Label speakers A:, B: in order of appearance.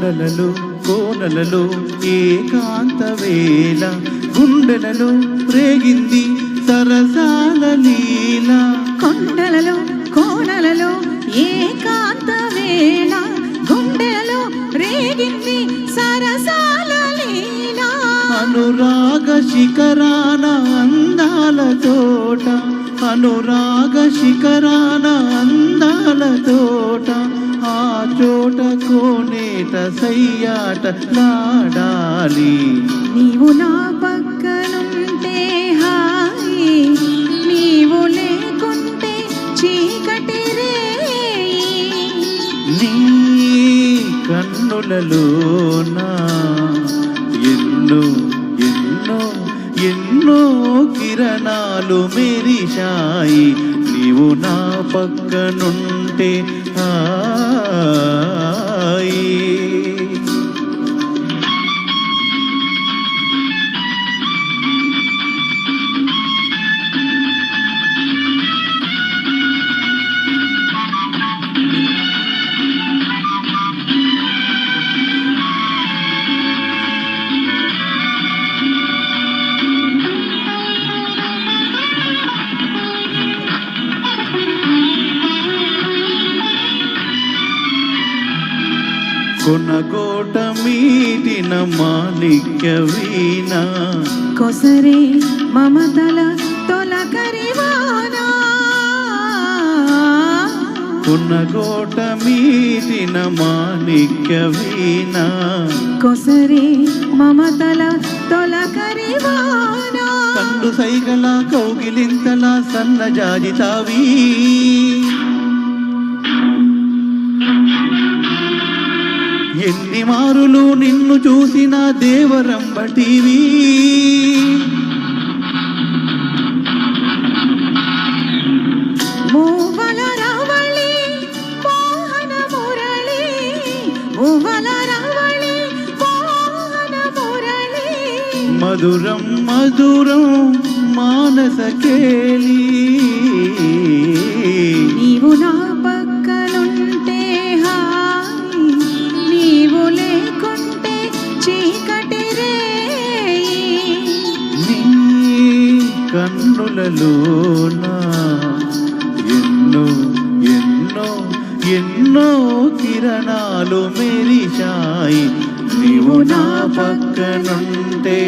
A: కొండలలో కోనలలో ఏకాంత వేళ గుండెలలో రేగింది సరసాల లీల.
B: కొండలలో కోనలలో ఏకాంత వేళ గుండెలలో రేగింది సరసాల లీల.
A: అనురాగ శిఖరాన అందాల తోట, అనురాగ శిఖరాన అందాల తోట, ఆ చోట కోనేట సయ్యాట లాడాలి.
B: నీవు నా పక్కనుంటే హాయి, నీవు లేకుంటే చీకటి రేయి.
A: నీ కన్నులలోనా ఎన్నో ఎన్నో ఎన్నో కిరణాలు మెరిశాయి. నీవు నా పక్కనుంటే హాయి. కొనగోట మీటిన మాణిక్య వీణ,
B: కొసరే మమతల తొలకరివానా.
A: కొనగోట మీటిన మాణిక్య వీణ,
B: కొసరే మమతల తొలకరివానా.
A: కండు సైగల కౌగిలింతల సన్నజాజి తావి, ఎన్ని మారులు నిన్ను చూసిన దేవరంబటివి.
B: మూవల రవళి మోహన మురళి, మూవల రవళి మోహన మురళి.
A: మధురం మధురం మానస కేళి.
B: నీవు నా పక్కనుంటే హాయి, నీవు లేకుంటే చీకటి రేయి.
A: నీ కన్నులలోనా ఎన్నో ఎన్నో ఎన్నో కిరణాలు మెరిశాయి. నీవు నా పక్కనుంటే